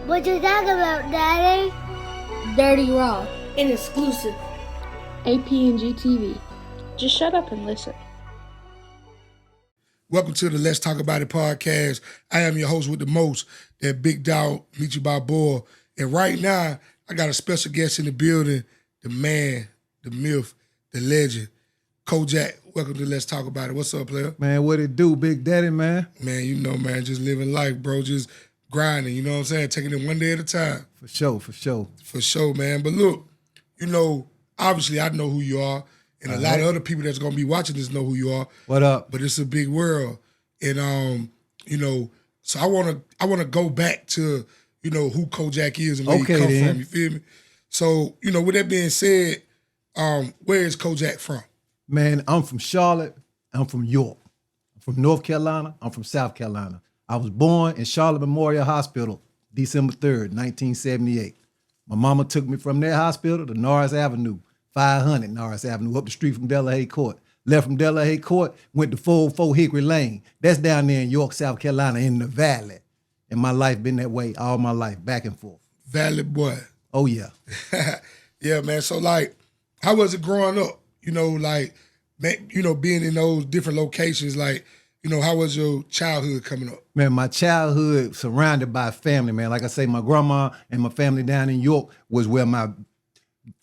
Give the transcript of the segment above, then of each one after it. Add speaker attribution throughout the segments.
Speaker 1: What you talking about, Daddy?
Speaker 2: Dirty Raw.
Speaker 3: An exclusive.
Speaker 2: APNG TV. Just shut up and listen.
Speaker 4: Welcome to the Let's Talk About It podcast. I am your host with the most, that big dog, Michi Balboa. And right now, I got a special guest in the building, the man, the myth, the legend, Kojak. Welcome to Let's Talk About It. What's up, player?
Speaker 5: Man, what it do, Big Daddy, man?
Speaker 4: Man, you know, man, just living life, bro. Just grinding, you know what I'm saying? Taking it one day at a time.
Speaker 5: For sure, for sure.
Speaker 4: For sure, man. But look, you know, obviously I know who you are, and a lot of other people that's gonna be watching this know who you are.
Speaker 5: What up?
Speaker 4: But it's a big world. And you know, so I wanna go back to, you know, who Kojak is and where he come from, you feel me? So, you know, with that being said, where is Kojak from?
Speaker 5: Man, I'm from Charlotte. I'm from York. I'm from North Carolina. I'm from South Carolina. I was born in Charlotte Memorial Hospital, December 3rd, 1978. My mama took me from that hospital to Norris Avenue, 500 Norris Avenue, up the street from Delahaye Court. Left from Delahaye Court, went to 404 Hickory Lane. That's down there in York, South Carolina, in the valley. And my life been that way all my life, back and forth.
Speaker 4: Valley boy.
Speaker 5: Oh, yeah.
Speaker 4: Yeah, man. So, like, how was it growing up? You know, like, man, you know, being in those different locations, like, you know, how was your childhood coming up?
Speaker 5: Man, my childhood surrounded by family, man. Like I say, my grandma and my family down in York was where my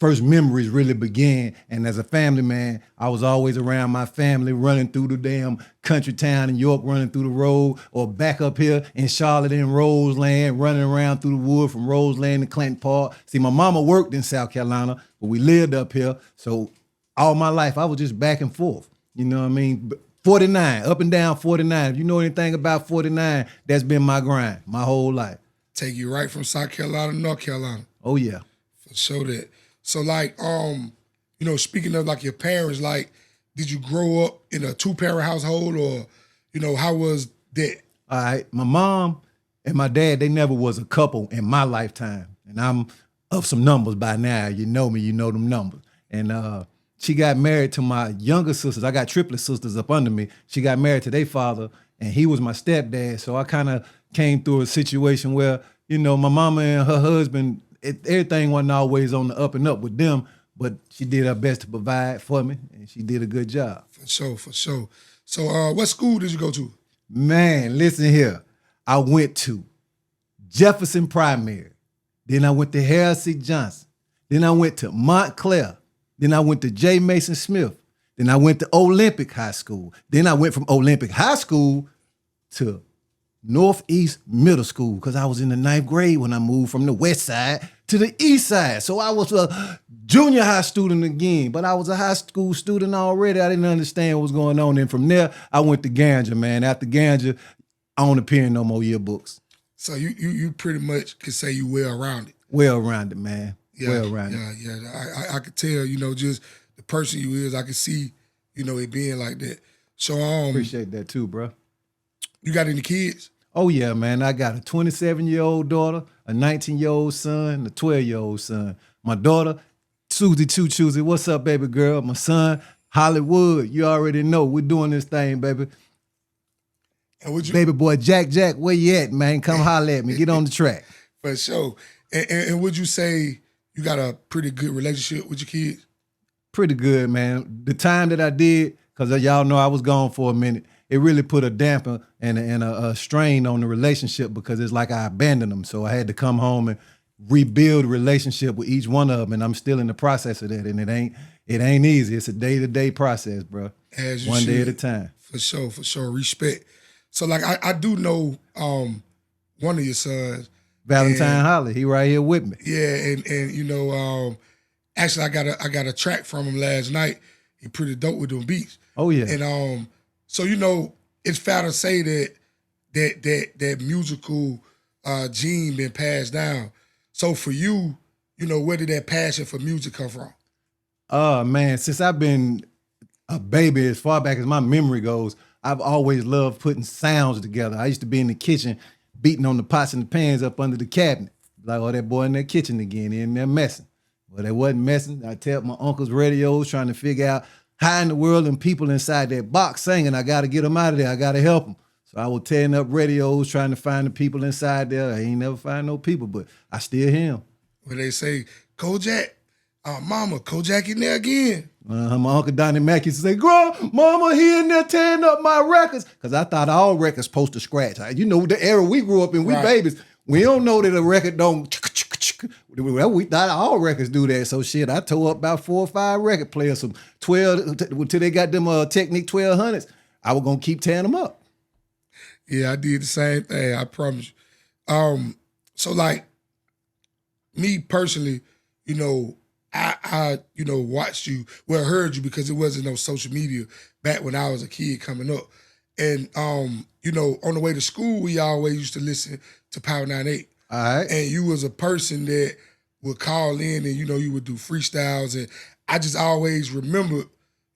Speaker 5: first memories really began. And as a family man, I was always around my family, running through the damn country town in York, running through the road, or back up here in Charlotte in Roseland, running around through the wood from Roseland to Clinton Park. See, my mama worked in South Carolina, but we lived up here. So all my life, I was just back and forth. You know what I mean? 49, up and down 49. If you know anything about 49, that's been my grind my whole life.
Speaker 4: Take you right from South Carolina to North Carolina.
Speaker 5: Oh, yeah.
Speaker 4: For sure that. So, like, you know, speaking of, like, your parents, like, did you grow up in a two-parent household, or, you know, how was that?
Speaker 5: All right, my mom and my dad, they never was a couple in my lifetime. And I'm of some numbers by now. You know me, you know them numbers. And she got married to my younger sisters. I got triplet sisters up under me. She got married to their father, and he was my stepdad. So I kind of came through a situation where, you know, my mama and her husband, everything wasn't always on the up and up with them, but she did her best to provide for me, and she did a good job.
Speaker 4: For sure, for sure. So what school did you go to?
Speaker 5: Man, listen here. I went to Jefferson Primary. Then I went to Harry C. Johnson. Then I went to Montclair. Then I went to J. Mason Smith. Then I went to Olympic High School. Then I went from Olympic High School to Northeast Middle School, because I was in the 9th grade when I moved from the west side to the east side. So I was a junior high student again, but I was a high school student already. I didn't understand what was going on. And from there, I went to Ganja, man. After Ganja, I don't appear in no more yearbooks.
Speaker 4: So you pretty much could say you well-rounded.
Speaker 5: Well-rounded, man.
Speaker 4: Yeah,
Speaker 5: well-rounded.
Speaker 4: Yeah. I could tell, you know, just the person you is, I could see, you know, it being like that. So
Speaker 5: Appreciate that too, bro.
Speaker 4: You got any kids?
Speaker 5: Oh, yeah, man. I got a 27-year-old daughter, a 19-year-old son, a 12-year-old son. My daughter, Susie Choo Choosy. What's up, baby girl? My son, Hollywood. You already know. We're doing this thing, baby.
Speaker 4: And
Speaker 5: baby boy, Jack, where you at, man? Come holler at me. Get on the track.
Speaker 4: For sure. And would you say you got a pretty good relationship with your kids?
Speaker 5: Pretty good, man. The time that I did, because y'all know I was gone for a minute, it really put a damper and a strain on the relationship, because it's like I abandoned them. So I had to come home and rebuild a relationship with each one of them, and I'm still in the process of that. And it ain't easy. It's a day-to-day process, bro.
Speaker 4: As you
Speaker 5: one
Speaker 4: should.
Speaker 5: Day at a time.
Speaker 4: For sure. Respect. So, like, I do know one of your sons,
Speaker 5: Valentine Holly. He right here with me.
Speaker 4: Yeah, and you know, actually, I got a track from him last night. He pretty dope with them beats.
Speaker 5: Oh yeah.
Speaker 4: And so, you know, it's fair to say that musical gene been passed down. So for you, you know, where did that passion for music come from?
Speaker 5: Man, since I've been a baby, as far back as my memory goes, I've always loved putting sounds together. I used to be in the kitchen beating on the pots and the pans up under the cabinet. Like, oh, that boy in that kitchen again, in there messing. Well, they wasn't messing. I tapped my uncle's radios trying to figure out how in the world and people inside that box singing. I got to get them out of there. I got to help them. So I was tearing up radios trying to find the people inside there. I ain't never find no people, but I still hear them.
Speaker 4: When they say, Kojak, mama, Kojak in there again.
Speaker 5: My Uncle Donnie Mack used to say, "Girl, mama, he in there tearing up my records." Because I thought all records supposed to scratch. You know, the era we grew up in, we
Speaker 4: Right.
Speaker 5: babies. We don't know that a record don't. We thought all records do that. So shit, I tore up about 4 or 5 record players, some 12, until they got them Technic 1200s. I was going to keep tearing them up.
Speaker 4: Yeah, I did the same thing, I promise you. So like, me personally, you know, I watched you, well, heard you because it wasn't no social media back when I was a kid coming up. And, you know, on the way to school, we always used to listen to Power 98.
Speaker 5: All right.
Speaker 4: And you was a person that would call in and, you know, you would do freestyles. And I just always remembered,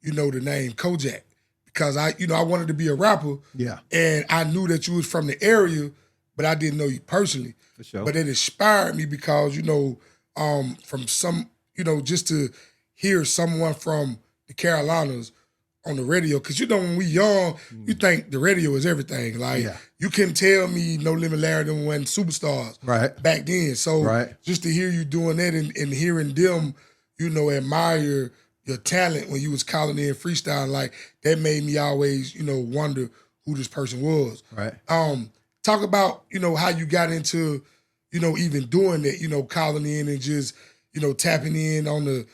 Speaker 4: you know, the name Kojak because I wanted to be a rapper.
Speaker 5: Yeah.
Speaker 4: And I knew that you was from the area, but I didn't know you personally.
Speaker 5: For sure.
Speaker 4: But it inspired me because, you know, from some, you know, just to hear someone from the Carolinas on the radio, because, you know, when we young, you think the radio is everything. Like,
Speaker 5: Yeah.
Speaker 4: you couldn't tell me No Limit Larry them wasn't superstars
Speaker 5: Right.
Speaker 4: back then. So
Speaker 5: Right.
Speaker 4: just to hear you doing that and hearing them, you know, admire your talent when you was calling in freestyle, like, that made me always, you know, wonder who this person was.
Speaker 5: Right.
Speaker 4: Talk about, you know, how you got into, you know, even doing that, you know, calling in and just, you know, tapping in on the,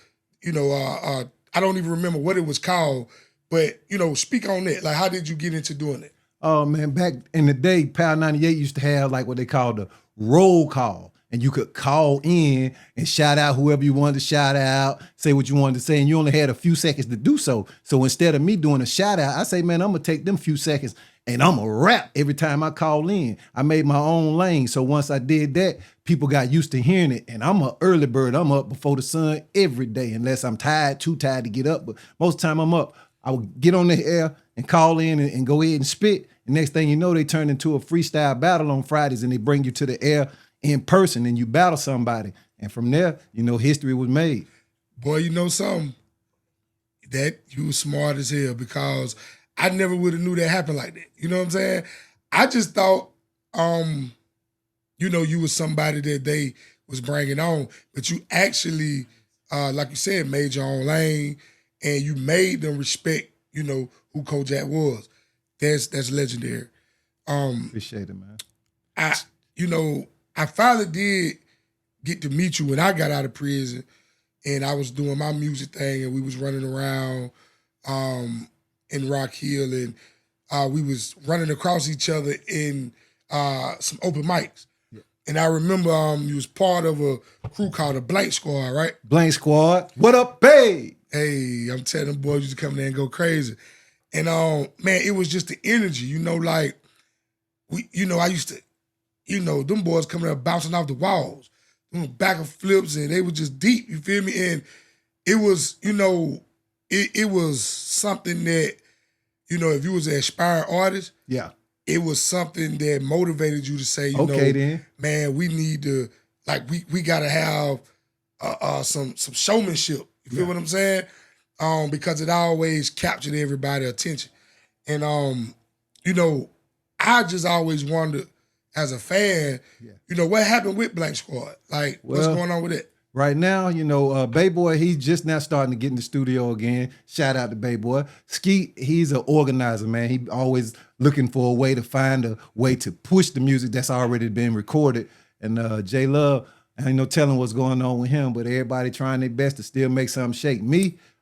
Speaker 4: you know, I don't even remember what it was called, but, you know, speak on that. Like, how did you get into doing it?
Speaker 5: Oh man, back in the day, Power 98 used to have like what they called the roll call. And you could call in and shout out whoever you wanted to shout out, say what you wanted to say, and you only had a few seconds to do so. So instead of me doing a shout out, I say, man, I'm gonna take them few seconds and I'm gonna rap every time I call in. I made my own lane. So once I did that, people got used to hearing it. And I'm an early bird. I'm up before the sun every day, unless I'm tired, too tired to get up. But most of the time I'm up. I would get on the air and call in and go ahead and spit. And next thing you know, they turn into a freestyle battle on Fridays and they bring you to the air in person and you battle somebody. And from there, you know, history was made.
Speaker 4: Boy, you know something? That you was smart as hell because I never would have knew that happened like that. You know what I'm saying? I just thought, you know, you was somebody that they was bringing on, but you actually, like you said, made your own lane and you made them respect, you know, who Kojak was. That's legendary.
Speaker 5: Appreciate it, man.
Speaker 4: I finally did get to meet you when I got out of prison and I was doing my music thing and we was running around in Rock Hill and we was running across each other in some open mics. Yeah. And I remember you was part of a crew called the Blank Squad, right?
Speaker 5: Blank Squad. What up, babe?
Speaker 4: Hey, I'm telling them boys used to come there and go crazy. And man, it was just the energy, you know, like I used to, you know, them boys coming up bouncing off the walls, doing back of flips, and they were just deep, you feel me? And it was, you know, it was something that, you know, if you was an aspiring artist,
Speaker 5: yeah,
Speaker 4: it was something that motivated you to say, you know,
Speaker 5: then,
Speaker 4: man, we need to, like, we gotta have some showmanship. You feel what I'm saying? Because it always captured everybody's attention. And you know, I just always wondered as a fan, you know, what happened with Blank Squad? Like, what's going on with it?
Speaker 5: Right now, you know, Bay Boy, he's just now starting to get in the studio again. Shout out to Bay Boy. Skeet, he's an organizer, man. He always looking for a way to find a way to push the music that's already been recorded. And J Love, I ain't no telling what's going on with him, but everybody trying their best to still make something shake.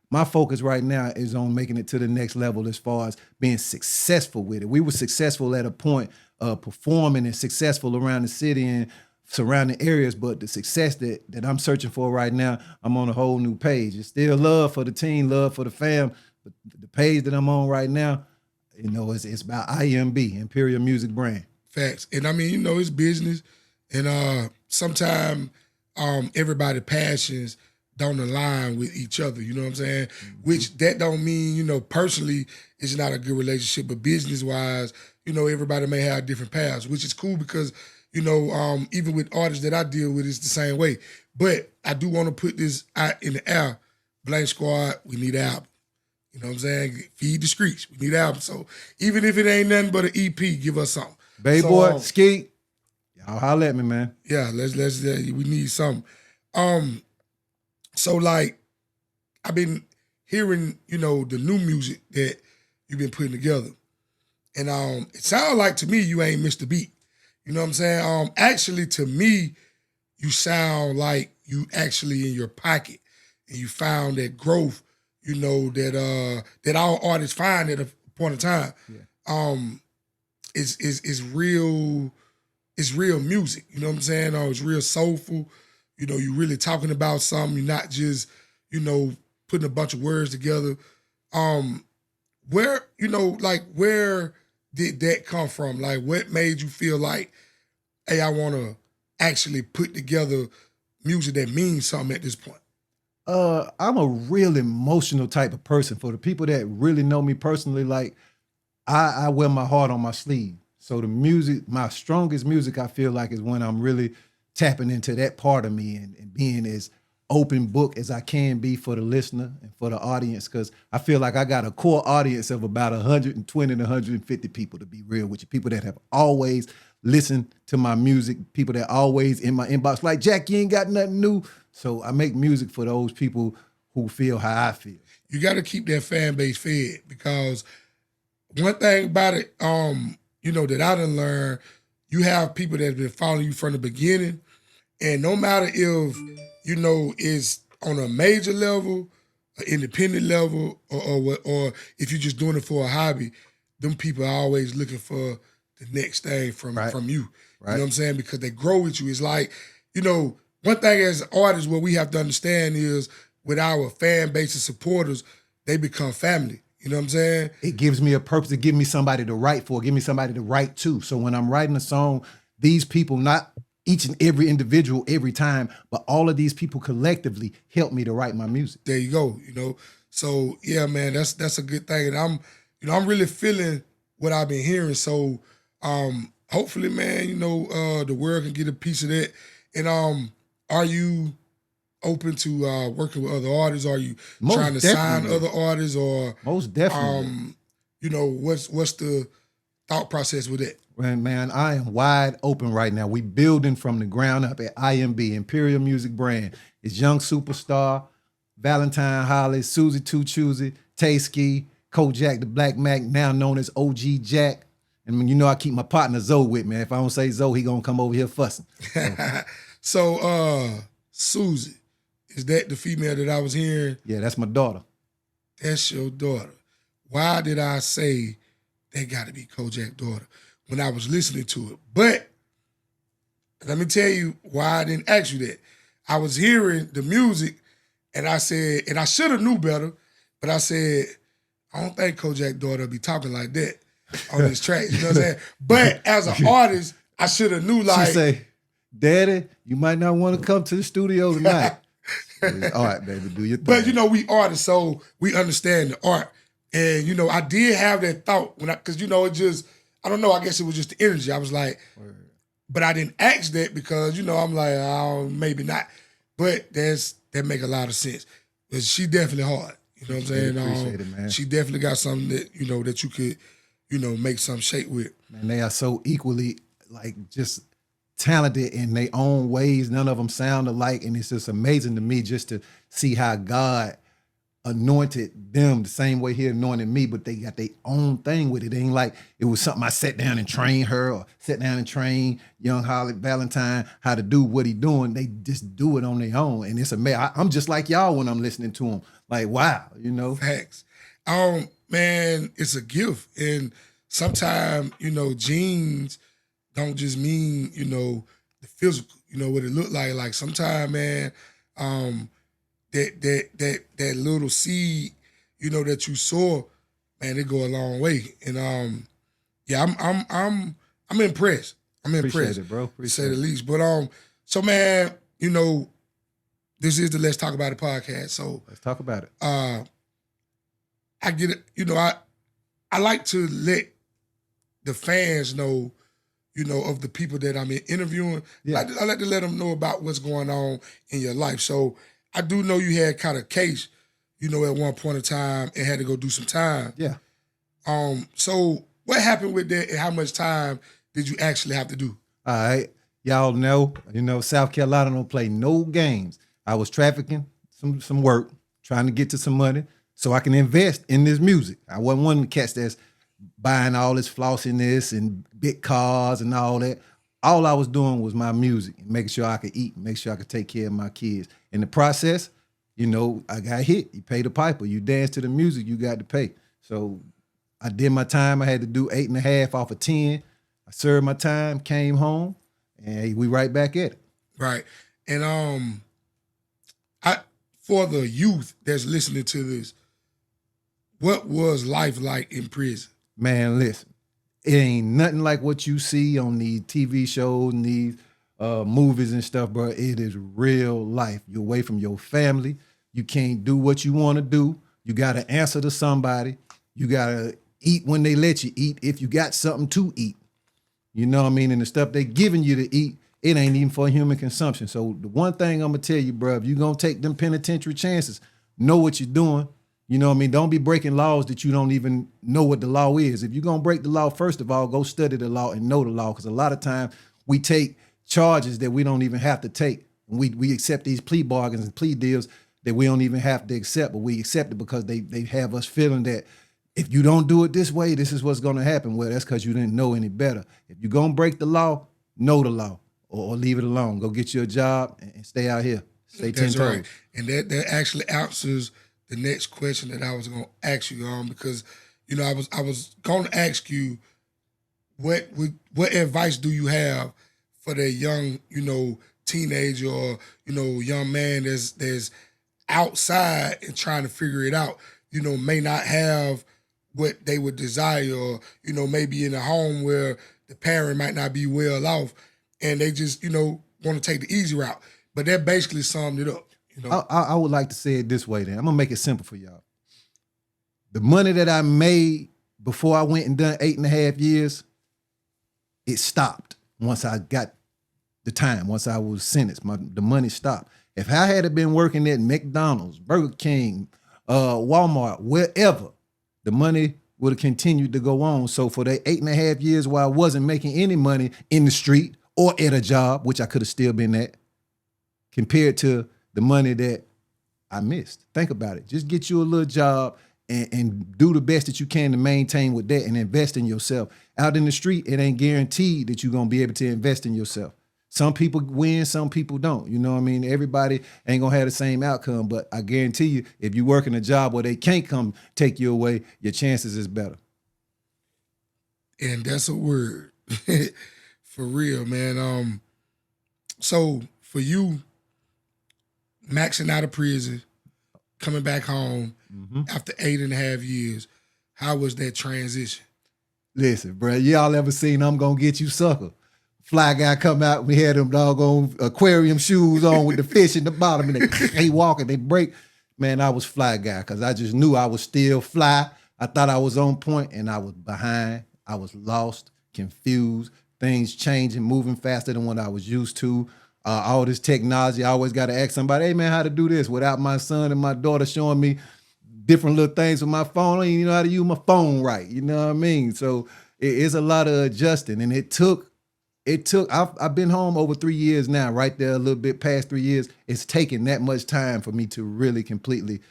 Speaker 5: My focus right now is on making it to the next level as far as being successful with it. We were successful at a point of performing and successful around the city and surrounding areas, but the success that I'm searching for right now, I'm on a whole new page. It's still love for the team, love for the fam, but the page that I'm on right now, you know, it's about IMB, Imperial Music Brand.
Speaker 4: Facts. And I mean, you know, it's business, and sometimes everybody's passions don't align with each other, you know what I'm saying? Mm-hmm. Which that don't mean, you know, personally it's not a good relationship, but business-wise, you know, everybody may have different paths, which is cool because, you know, even with artists that I deal with, it's the same way. But I do want to put this out in the air. Blank Squad, we need an album. You know what I'm saying? Feed the streets. We need albums. So even if it ain't nothing but an EP, give us something.
Speaker 5: Bay
Speaker 4: So,
Speaker 5: Boy, Skeet, y'all holler at me, man.
Speaker 4: yeah, let's we need something. So like I've been hearing, you know, the new music that you've been putting together. And it sounds like to me you ain't missed a beat. You know what I'm saying? Actually to me, you sound like you actually in your pocket and you found that growth, you know, that all artists find at a point of time.
Speaker 5: Yeah.
Speaker 4: Is real, it's real music. You know what I'm saying? It's real soulful. You know, you really talking about something. You're not just, you know, putting a bunch of words together. Where, you know, like where did that come from? Like what made you feel like, hey, I want to actually put together music that means something at this point?
Speaker 5: I'm a real emotional type of person. For the people that really know me personally, like I wear my heart on my sleeve. So the music, my strongest music, I feel like is when I'm really tapping into that part of me and being as open book as I can be for the listener and for the audience. Cause I feel like I got a core audience of about 120 to 150 people, to be real with you. People that have always listened to my music, people that always in my inbox, like, Jack, you ain't got nothing new. So I make music for those people who feel how I feel.
Speaker 4: You got to keep that fan base fed, because one thing about it, you know, that I done learned, you have people that have been following you from the beginning, and no matter if, you know, it's on a major level, an independent level, or if you're just doing it for a hobby, them people are always looking for the next thing from you.
Speaker 5: Right.
Speaker 4: You know what I'm saying? Because they grow with you. It's like, you know, one thing as artists, what we have to understand is with our fan base and supporters, they become family. You know what I'm saying?
Speaker 5: It gives me a purpose. It gives me somebody to write for, give me somebody to write to. So when I'm writing a song, these people, not each and every individual every time, but all of these people collectively help me to write my music.
Speaker 4: There you go. You know, so yeah, man, that's a good thing, and I'm really feeling what I've been hearing. So hopefully, man, you know, the world can get a piece of that. And are you open to working with other artists? Are you
Speaker 5: Most
Speaker 4: trying to
Speaker 5: definitely.
Speaker 4: sign other artists, or
Speaker 5: Most definitely.
Speaker 4: you know, what's the thought process with that?
Speaker 5: Man, I am wide open right now. We building from the ground up at IMB, Imperial Music Brand. It's Young Superstar, Valentine Holly, Susie Too Choosy, Tay-Ski, Kojak the Black Mac, now known as OG Jack. And you know I keep my partner Zoe with me. If I don't say Zoe, he gonna come over here fussing.
Speaker 4: So Susie, is that the female that I was hearing?
Speaker 5: Yeah, that's my daughter.
Speaker 4: That's your daughter. Why did I say that got to be Kojak's daughter when I was listening to it? But let me tell you why I didn't ask you that. I was hearing the music, and I said, and I should have knew better, but I said, I don't think Kojak's daughter be talking like that on this track. You know what I'm saying? But as an artist, I should have knew, like,
Speaker 5: She say, Daddy, you might not want to come to the studio tonight. All right, baby, do your thing.
Speaker 4: But you know, we artists, so we understand the art. And you know, I did have that thought because you know, it just, I don't know, I guess it was just the energy. I was like, but I didn't ask that because, you know, I'm like, oh, maybe not. But that make a lot of sense. But she definitely hard. You know what I'm saying?
Speaker 5: Appreciate it, man.
Speaker 4: She definitely got something that, you know, that you could, you know, make some shape with.
Speaker 5: Man, they are so equally, like, just talented in their own ways. None of them sound alike, and it's just amazing to me just to see how God anointed them the same way he anointed me, but they got their own thing with it. It ain't like it was something I sat down and trained her, or sat down and trained young Holly Valentine how to do what he doing. They just do it on their own, and it's amazing. I'm just like y'all when I'm listening to them. Like, wow, you know?
Speaker 4: Facts. Man, it's a gift, and sometimes, you know, genes don't just mean, you know, the physical, you know, what it look like. Like sometimes, man, that little seed, you know, that you sow, man, it go a long way. And yeah, I'm impressed. I'm impressed.
Speaker 5: Appreciate it, bro.
Speaker 4: To
Speaker 5: Appreciate
Speaker 4: say the
Speaker 5: it.
Speaker 4: least. But so man, you know, this is the Let's Talk About It podcast. So
Speaker 5: Let's talk about it.
Speaker 4: I get it, you know, I like to let the fans know, you know, of the people that I'm interviewing.
Speaker 5: Yeah.
Speaker 4: I like to let them know about what's going on in your life. So I do know you had kind of case, you know, at one point in time and had to go do some time.
Speaker 5: Yeah.
Speaker 4: So what happened with that and how much time did you actually have to do?
Speaker 5: All right. Y'all know, South Carolina don't play no games. I was trafficking some work, trying to get to some money so I can invest in this music. I wasn't one of the cats that's buying all this flossiness and big cars and all that. All I was doing was my music and making sure I could eat, make sure I could take care of my kids. In the process, I got hit. You pay the piper. You dance to the music, you got to pay. So I did my time. I had to do 8.5 off of 10. I served my time, came home, and we right back at it.
Speaker 4: Right. And for the youth that's listening to this, what was life like in prison?
Speaker 5: Man, listen, it ain't nothing like what you see on these TV shows and these movies and stuff, bro. It is real life. You're away from your family. You can't do what you want to do. You got to answer to somebody. You got to eat when they let you eat if you got something to eat. You know what I mean? And the stuff they giving you to eat, it ain't even for human consumption. So the one thing I'm going to tell you, bro, if you're going to take them penitentiary chances, know what you're doing. You know what I mean? Don't be breaking laws that you don't even know what the law is. If you're going to break the law, first of all, go study the law and know the law. Because a lot of times we take charges that we don't even have to take. We accept these plea bargains and plea deals that we don't even have to accept, but we accept it because they have us feeling that if you don't do it this way, this is what's going to happen. Well, that's because you didn't know any better. If you're going to break the law, know the law or leave it alone. Go get you a job and stay out here. Stay 10 toes.
Speaker 4: Right. And that actually answers the next question that I was going to ask you because, I was going to ask you what advice do you have for that young, teenager or, young man that's outside and trying to figure it out, may not have what they would desire or, maybe in a home where the parent might not be well off and they just, want to take the easy route. But that basically summed it up.
Speaker 5: I would like to say it this way then. I'm going to make it simple for y'all. The money that I made before I went and done 8.5 years, it stopped once I got the time, once I was sentenced. The money stopped. If I had been working at McDonald's, Burger King, Walmart, wherever, the money would have continued to go on. So for the 8.5 years while I wasn't making any money in the street or at a job, which I could have still been at, compared to the money that I missed. Think about it. Just get you a little job and do the best that you can to maintain with that and invest in yourself. Out in the street, it ain't guaranteed that you're going to be able to invest in yourself. Some people win, some people don't. You know what I mean? Everybody ain't going to have the same outcome, but I guarantee you, if you work in a job where they can't come take you away, your chances is better.
Speaker 4: And that's a word. For real, man. So for you, maxing out of prison, coming back home after 8.5 years, how was that transition?
Speaker 5: Listen, bro, y'all ever seen I'm Gonna Get You Sucker? Fly Guy come out, we had them doggone aquarium shoes on with the fish in the bottom, and they walking, they break. Man, I was Fly Guy because I just knew I was still fly. I thought I was on point, and I was behind. I was lost, confused, things changing, moving faster than what I was used to. All this technology, I always got to ask somebody, hey, man, how to do this without my son and my daughter showing me different little things with my phone. I don't even know how to use my phone right. You know what I mean? So it's a lot of adjusting, and it took, I've been home over 3 years now, right there, a little bit past 3 years. It's taken that much time for me to really completely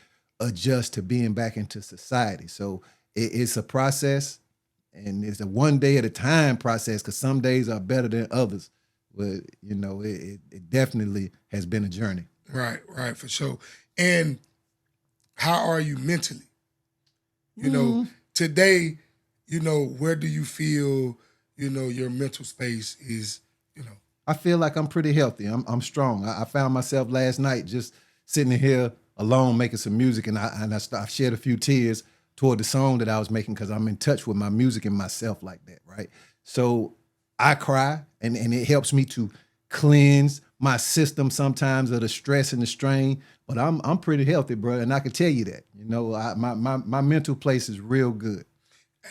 Speaker 5: adjust to being back into society. So it's a process, and it's a one day at a time process because some days are better than others. But, it definitely has been a journey.
Speaker 4: Right, for sure. And how are you mentally? Today, where do you feel, your mental space is,
Speaker 5: I feel like I'm pretty healthy. I'm strong. I found myself last night just sitting here alone making some music, and I shed a few tears toward the song that I was making because I'm in touch with my music and myself like that, right? So I cry, and it helps me to cleanse my system sometimes of the stress and the strain. But I'm pretty healthy, bro, and I can tell you that. My mental place is real good.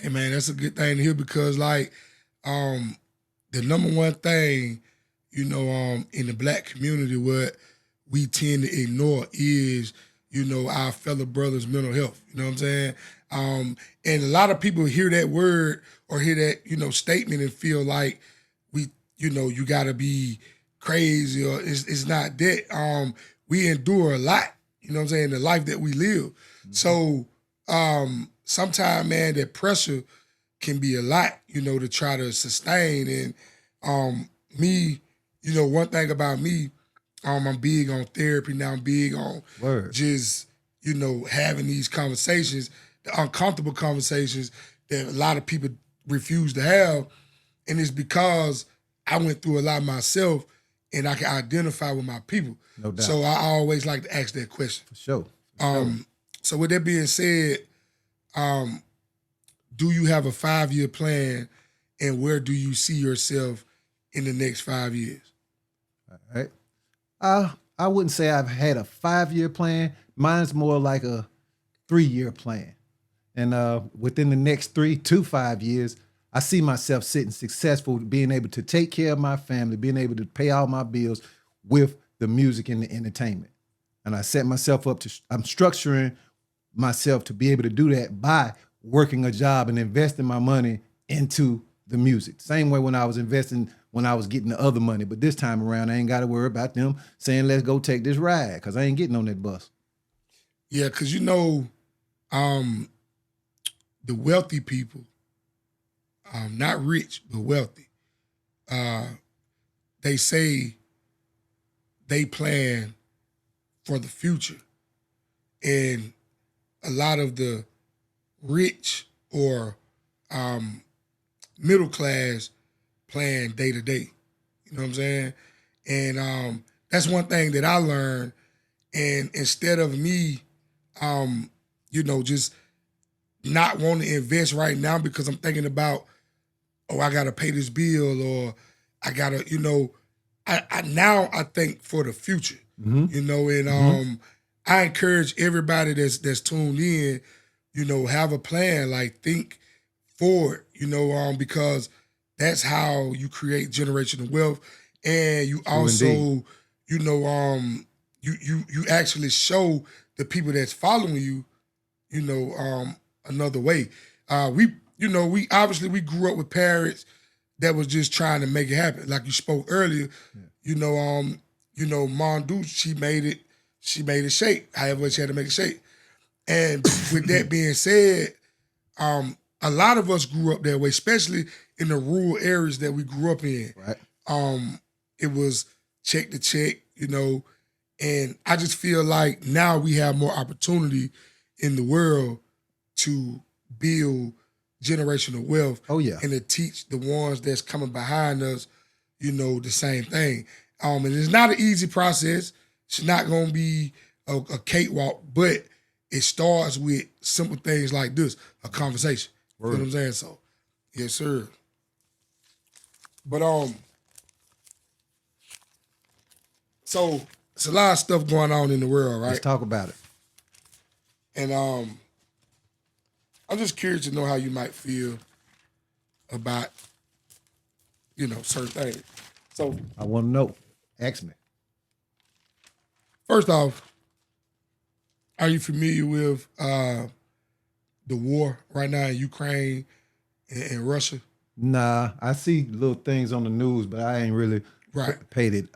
Speaker 4: Hey, man, that's a good thing to hear because, like, the number one thing, in the Black community, what we tend to ignore is, our fellow brothers' mental health. You know what I'm saying? And a lot of people hear that word or hear that, statement and feel like you got to be crazy or it's not that. We endure a lot, you know what I'm saying, the life that we live. So sometimes, man, that pressure can be a lot, to try to sustain. And me, one thing about me, I'm big on therapy now. I'm big on just, having these conversations, the uncomfortable conversations that a lot of people refuse to have. And it's because I went through a lot myself and I can identify with my people.
Speaker 5: No doubt.
Speaker 4: So I always like to ask that question.
Speaker 5: For sure.
Speaker 4: So with that being said, do you have a 5-year plan and where do you see yourself in the next 5 years?
Speaker 5: All right. I wouldn't say I've had a 5-year plan. Mine's more like a 3-year plan. And within the next 3 to 5 years, I see myself sitting successful, being able to take care of my family, being able to pay all my bills with the music and the entertainment. And I set myself up I'm structuring myself to be able to do that by working a job and investing my money into the music. Same way when I was investing, when I was getting the other money. But this time around, I ain't got to worry about them saying, let's go take this ride, because I ain't getting on that bus.
Speaker 4: Yeah, because the wealthy people, not rich, but wealthy, they say they plan for the future. And a lot of the rich or middle class plan day to day. You know what I'm saying? And that's one thing that I learned. And instead of me, just not wanting to invest right now because I'm thinking about, I got to pay this bill or I got to, I think for the future, and I encourage everybody that's tuned in, have a plan, like think forward, because that's how you create generational wealth. And you also, you actually show the people that's following you, another way. We obviously we grew up with parents that was just trying to make it happen. Like you spoke earlier, Mom Deuce, she made it shake, however she had to make it shake. And with that being said, a lot of us grew up that way, especially in the rural areas that we grew up in.
Speaker 5: Right.
Speaker 4: It was check to check, and I just feel like now we have more opportunity in the world to build generational wealth.
Speaker 5: Oh, yeah.
Speaker 4: And to teach the ones that's coming behind us, the same thing. And it's not an easy process. It's not going to be a cakewalk, but it starts with simple things like this, a conversation. You know what I'm saying? So, yes, sir. But, so it's a lot of stuff going on in the world, right?
Speaker 5: Let's talk about it.
Speaker 4: And I'm just curious to know how you might feel about, certain things. So
Speaker 5: I want to know. Ask me.
Speaker 4: First off, are you familiar with the war right now in Ukraine and Russia?
Speaker 5: Nah, I see little things on the news, but I ain't really paid it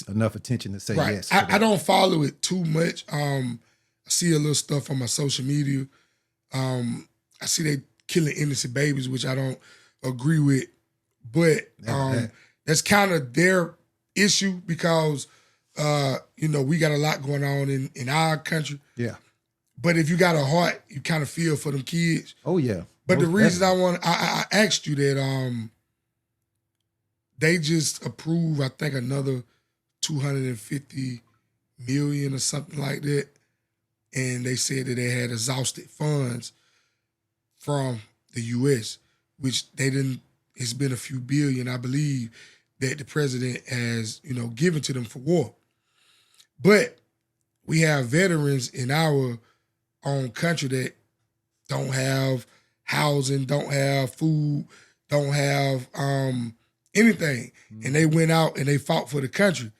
Speaker 5: enough attention to say yes.
Speaker 4: I don't follow it too much. I see a little stuff on my social media. I see they killing innocent babies, which I don't agree with. But that's kind of their issue because, we got a lot going on in our country.
Speaker 5: Yeah.
Speaker 4: But if you got a heart, you kind of feel for them kids.
Speaker 5: Oh, yeah.
Speaker 4: But the reason I asked you that they just approved, I think, another $250 million or something like that. And they said that they had exhausted funds from the U.S., which they didn't, it's been a few billion, I believe, that the president has, given to them for war. But we have veterans in our own country that don't have housing, don't have food, don't have anything. And they went out and they fought for the country.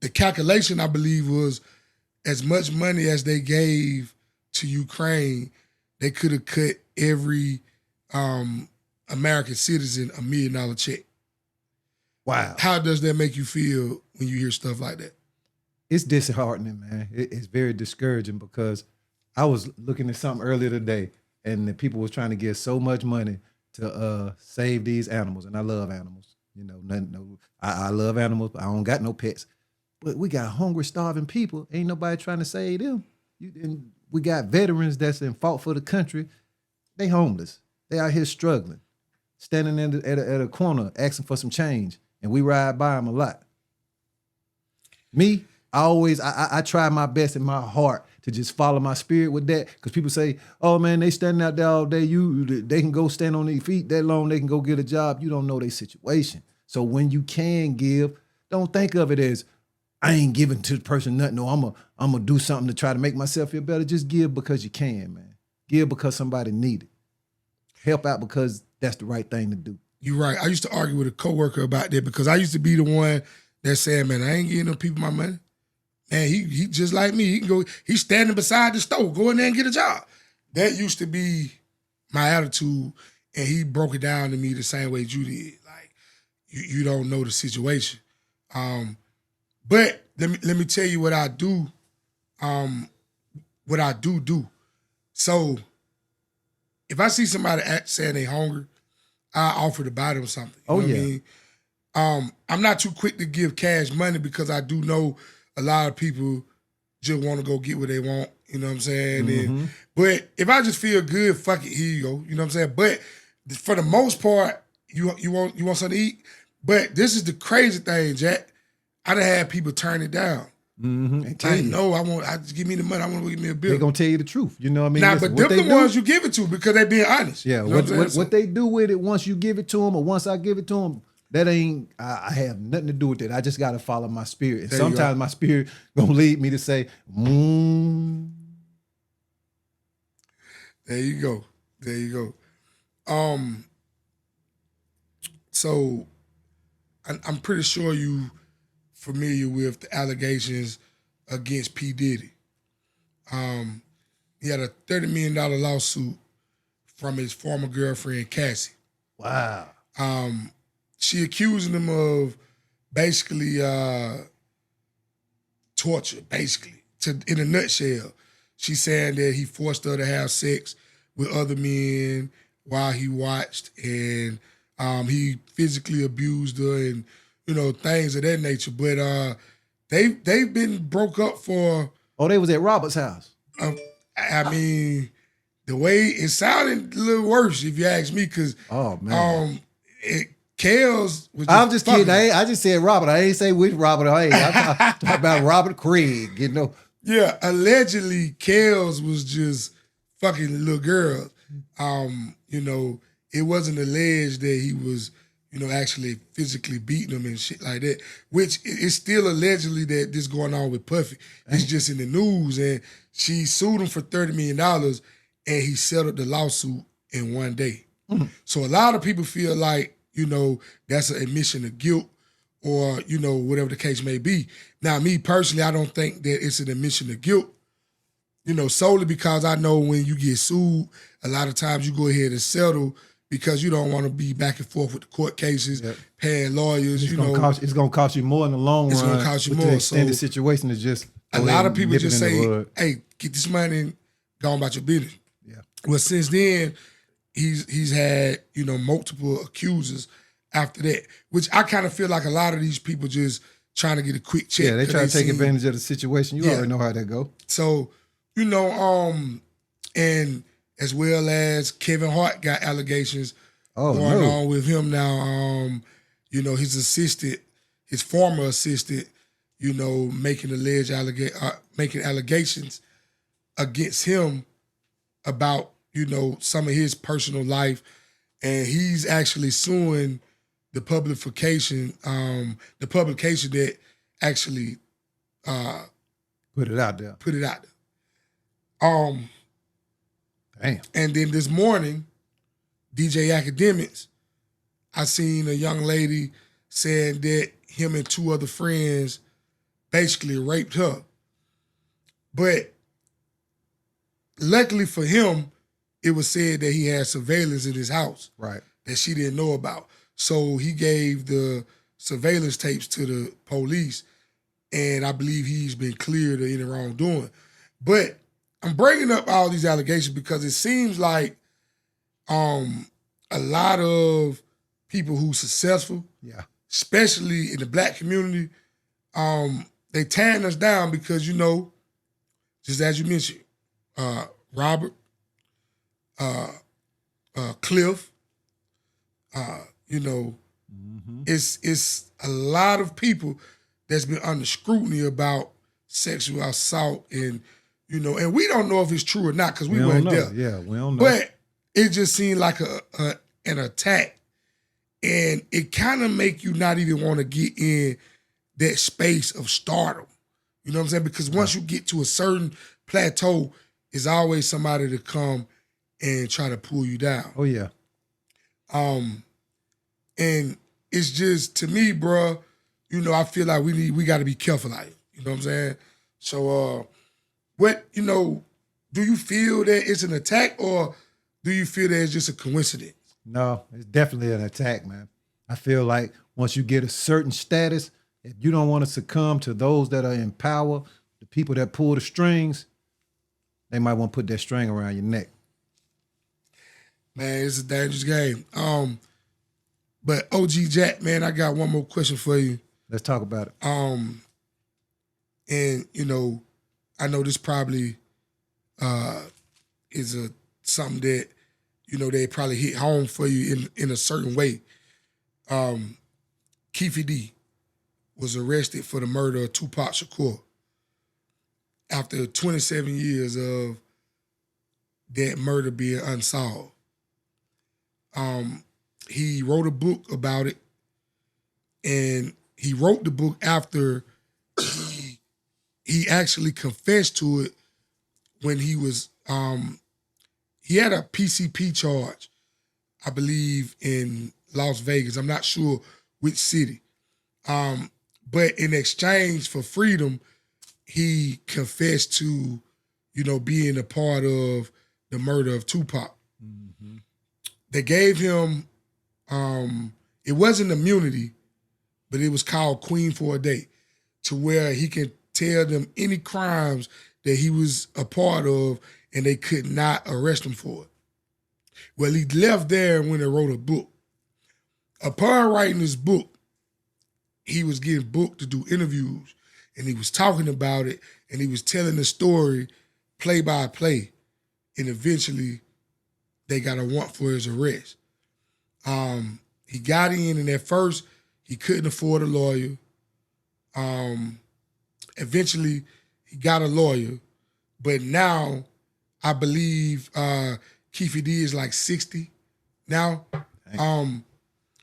Speaker 4: The the calculation, I believe, was as much money as they gave to Ukraine, they could have cut every American citizen $1 million check.
Speaker 5: Wow.
Speaker 4: How does that make you feel when you hear stuff like that?
Speaker 5: It's disheartening, man. It's very discouraging because I was looking at something earlier today, and the people was trying to get so much money to save these animals, and I love animals. You know, I love animals, but I don't got no pets. But we got hungry, starving people. Ain't nobody trying to save them. And we got veterans that's in fought for the country. They homeless. They out here struggling, standing at a corner asking for some change, and we ride by them a lot. Me, I try my best in my heart to just follow my spirit with that, because people say, "Oh man, they standing out there all day. They can go stand on their feet that long. They can go get a job." You don't know their situation. So when you can give, don't think of it as I ain't giving to the person nothing. No, I'm gonna do something to try to make myself feel better. Just give because you can, man. Give because somebody need it. Help out because that's the right thing to do.
Speaker 4: You're right. I used to argue with a coworker about that because I used to be the one that said, "Man, I ain't giving them people my money." Man, he just like me. He can go. He's standing beside the stove. Go in there and get a job. That used to be my attitude, and he broke it down to me the same way you did. Like, you don't know the situation. But let me tell you what I do. What I do. So, if I see somebody saying they hungry, I offer to buy them something. You know what I mean? I'm not too quick to give cash money because I do know a lot of people just want to go get what they want. You know what I'm saying?
Speaker 5: Mm-hmm.
Speaker 4: But if I just feel good, fuck it, here you go. You know what I'm saying? But for the most part, you want something to eat. But this is the crazy thing, Jack. I done had people turn it down.
Speaker 5: Mm-hmm.
Speaker 4: Like, no, I just give me the money. I want to give me a bill.
Speaker 5: They're gonna tell you the truth. You know what I mean?
Speaker 4: Nah,
Speaker 5: Listen,
Speaker 4: but them the ones you give it to because they being honest.
Speaker 5: Yeah,
Speaker 4: You know
Speaker 5: what they do with it once you give it to them or once I give it to them, that ain't, I have nothing to do with it. I just got to follow my spirit. And sometimes my spirit gonna lead me to say,
Speaker 4: There you go. So I'm pretty sure you familiar with the allegations against P. Diddy. He had a $30 million lawsuit from his former girlfriend, Cassie.
Speaker 5: wow.
Speaker 4: She accusing him of basically torture, basically. In a nutshell, she's saying that he forced her to have sex with other men while he watched, and he physically abused her and, things of that nature. But they've been broke up for...
Speaker 5: Oh, they was at Robert's house.
Speaker 4: I mean, the way it sounded a little worse, if you ask me, because
Speaker 5: oh man,
Speaker 4: Kels was.
Speaker 5: I'm just kidding. I just said Robert. I ain't say which Robert. I'm talking about Robert Craig.
Speaker 4: Yeah, allegedly, Kels was just fucking little girls. It wasn't alleged that he was, actually physically beating them and shit like that, which is still allegedly that this going on with Puffy. It's just in the news, and she sued him for $30 million, and he settled the lawsuit in one day. Mm-hmm. So a lot of people feel like, that's an admission of guilt or, whatever the case may be. Now, me personally, I don't think that it's an admission of guilt, solely because I know when you get sued, a lot of times you go ahead and settle because you don't want to be back and forth with the court cases, paying lawyers. It's
Speaker 5: going to cost you more in the long run.
Speaker 4: It's going to cost you more.
Speaker 5: The extended situation is just
Speaker 4: a lot of people just say, "Hey, get this money and go on about your business."
Speaker 5: Yeah.
Speaker 4: Well, since then, he's had multiple accusers after that, which I kind of feel like a lot of these people just trying to get a quick check.
Speaker 5: Yeah, they try to take advantage of the situation. You already know how that go.
Speaker 4: So, and as well as Kevin Hart got allegations going on with him now. His assistant, his former assistant, making allegations against him about, some of his personal life. And he's actually suing the publication that actually
Speaker 5: put it out there.
Speaker 4: Damn. And then this morning, DJ Academics, I seen a young lady saying that him and two other friends basically raped her. But luckily for him, it was said that he had surveillance in his house
Speaker 5: Right.
Speaker 4: that she didn't know about. So he gave the surveillance tapes to the police, and I believe he's been cleared of any wrongdoing. But I'm bringing up all these allegations because it seems like a lot of people who successful,
Speaker 5: Yeah.
Speaker 4: especially in the black community, they tearing us down because, you know, just as you mentioned, Robert, Cliff, you know, it's a lot of people that's been under scrutiny about sexual assault, and you know, and we don't know if it's true or not because we
Speaker 5: don't
Speaker 4: weren't
Speaker 5: know.
Speaker 4: there.
Speaker 5: Yeah, we don't know.
Speaker 4: But it just seemed like an attack, and it kind of make you not even want to get in that space of stardom. You know what I'm saying? Because once you get to a certain plateau, there's always somebody to come and try to pull you down.
Speaker 5: Oh yeah.
Speaker 4: And it's just, to me, bruh, you know, I feel like we got to be careful like it. You know what I'm saying? So, what, you know, do you feel that it's an attack, or do you feel that it's just a coincidence?
Speaker 5: No, it's definitely an attack, man. I feel like once you get a certain status, if you don't want to succumb to those that are in power, the people that pull the strings, they might want to put that string around your neck.
Speaker 4: Man, it's a dangerous game. But OG Jack, man, I got one more question for you.
Speaker 5: Let's talk about it.
Speaker 4: And you know, I know this probably is something that, you know, they probably hit home for you in a certain way. Keffe D was arrested for the murder of Tupac Shakur after 27 years of that murder being unsolved. He wrote a book about it, and he wrote the book after he actually confessed to it when he was, he had a PCP charge, I believe, in Las Vegas. I'm not sure which city. But in exchange for freedom, he confessed to, you know, being a part of the murder of Tupac. Mm-hmm. They gave him, it wasn't immunity, but it was called Queen for a Day, to where he can tell them any crimes that he was a part of and they could not arrest him for it. Well, he left there and went and wrote a book. Upon writing this book, he was getting booked to do interviews, and he was talking about it, and he was telling the story play by play, and eventually they got a warrant for his arrest. He got in, and at first he couldn't afford a lawyer. Eventually he got a lawyer, but now I believe Keffe D is like 60 now.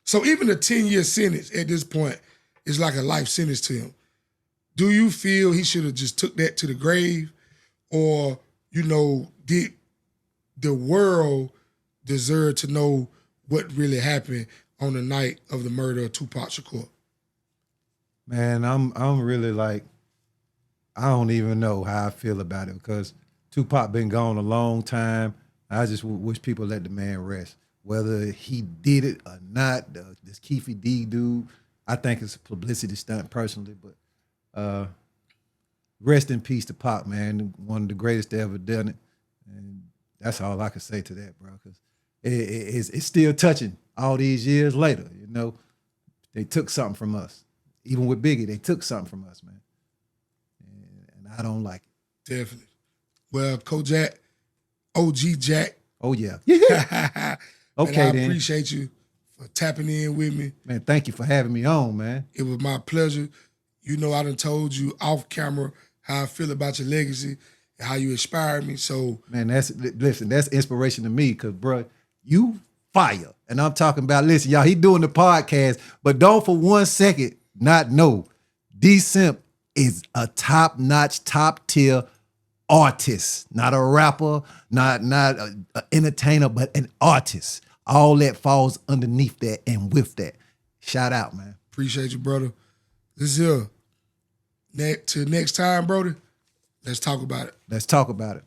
Speaker 4: So even a 10-year sentence at this point is like a life sentence to him. Do you feel he should have just took that to the grave, or, you know, did the world deserve to know what really happened on the night of the murder of Tupac Shakur?
Speaker 5: Man, I'm really like, I don't even know how I feel about it, because Tupac been gone a long time. I just wish people let the man rest. Whether he did it or not, this Keffe D dude, I think it's a publicity stunt personally, but rest in peace to Pac, man. One of the greatest to ever done it. And that's all I can say to that, bro, because it's still touching all these years later, you know. They took something from us. Even with Biggie, they took something from us, man. And I don't like it.
Speaker 4: Definitely. Well, Kojak, OG Jack.
Speaker 5: Oh, yeah.
Speaker 4: Okay, I
Speaker 5: then.
Speaker 4: appreciate you for tapping in with me.
Speaker 5: Man, thank you for having me on, man.
Speaker 4: It was my pleasure. You know, I done told you off camera how I feel about your legacy and how you inspired me. So,
Speaker 5: man, that's inspiration to me, because, bro, you fire. And I'm talking about, listen, y'all, he doing the podcast, but don't for 1 second not know D-Simp is a top-notch, top-tier artist, not a rapper, not an entertainer, but an artist. All that falls underneath that and with that. Shout out, man.
Speaker 4: Appreciate you, brother. This here, Till next time, Brody, let's talk about it.
Speaker 5: Let's talk about it.